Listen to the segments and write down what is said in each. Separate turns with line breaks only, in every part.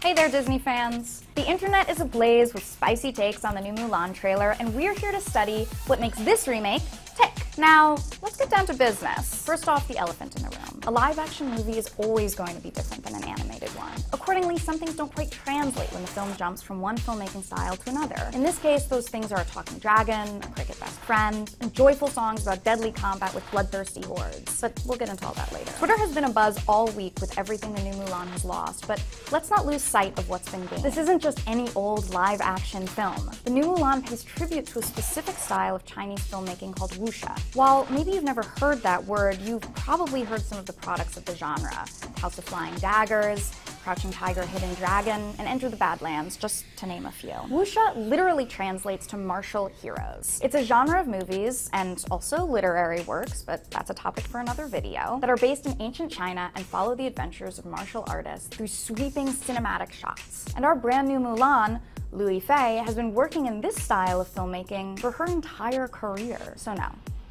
Hey there, Disney fans! The internet is ablaze with spicy takes on the new Mulan trailer, and we're here to study what makes this remake tick. Now, let's get down to business. First off, the elephant in the room. A live-action movie is always going to be different than an animated one. Accordingly, some things don't quite translate when the film jumps from one filmmaking style to another. In this case, those things are a talking dragon, a cricket best friend, and joyful songs about deadly combat with bloodthirsty hordes. But we'll get into all that later. Twitter has been abuzz all week with everything the new Mulan has lost, but let's not lose sight of what's been gained. This isn't just any old live-action film. The new Mulan pays tribute to a specific style of Chinese filmmaking called Wuxia. While maybe you've never heard that word, you've probably heard some of the products of the genre. House of Flying Daggers, Crouching Tiger, Hidden Dragon, and Enter the Badlands, just to name a few. Wuxia literally translates to martial heroes. It's a genre of movies, and also literary works, but that's a topic for another video, that are based in ancient China and follow the adventures of martial artists through sweeping cinematic shots. And our brand new Mulan, Liu Yifei, has been working in this style of filmmaking for her entire career. So no,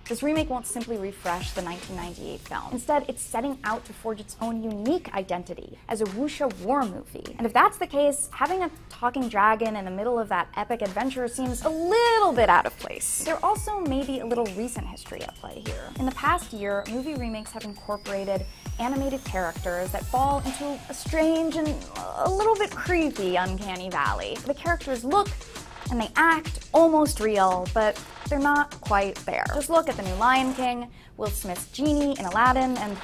this remake won't simply refresh the 1998 film. Instead, it's setting out to forge its own unique identity as a wuxia war movie. And if that's the case, having a talking dragon in the middle of that epic adventure seems a little bit out of place. There also may be a little recent history at play here. In the past year, movie remakes have incorporated animated characters that fall into a strange and a little bit creepy uncanny valley. The characters look and they act almost real, but they're not quite there. Just look at the new Lion King, Will Smith's Genie in Aladdin, and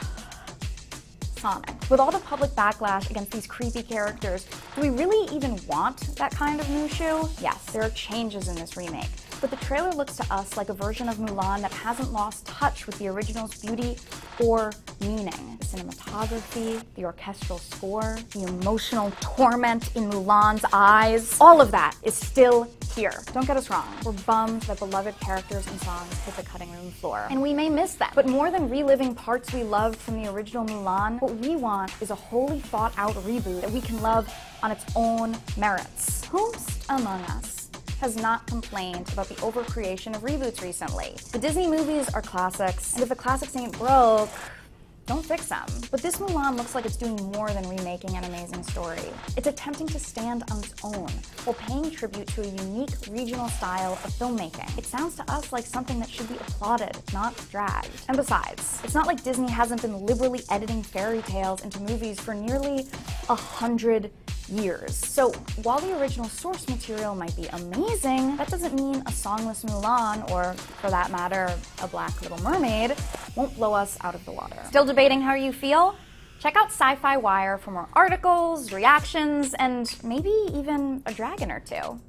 Sonic. With all the public backlash against these creepy characters, do we really even want that kind of new shoe? Yes, there are changes in this remake, but the trailer looks to us like a version of Mulan that hasn't lost touch with the original's beauty or meaning. The cinematography, the orchestral score, the emotional torment in Mulan's eyes, all of that is still here. Don't get us wrong, we're bummed that beloved characters and songs hit the cutting room floor, and we may miss them. But more than reliving parts we loved from the original Mulan, what we want is a wholly thought-out reboot that we can love on its own merits. Whomst among us has not complained about the overcreation of reboots recently? The Disney movies are classics, and if the classics ain't broke, don't fix them. But this Mulan looks like it's doing more than remaking an amazing story. It's attempting to stand on its own while paying tribute to a unique regional style of filmmaking. It sounds to us like something that should be applauded, not dragged. And besides, it's not like Disney hasn't been liberally editing fairy tales into movies for nearly 100 years. So while the original source material might be amazing, that doesn't mean a songless Mulan, or for that matter, a Black Little Mermaid, won't blow us out of the water. Still debating how you feel? Check out SYFY WIRE for more articles, reactions, and maybe even a dragon or two.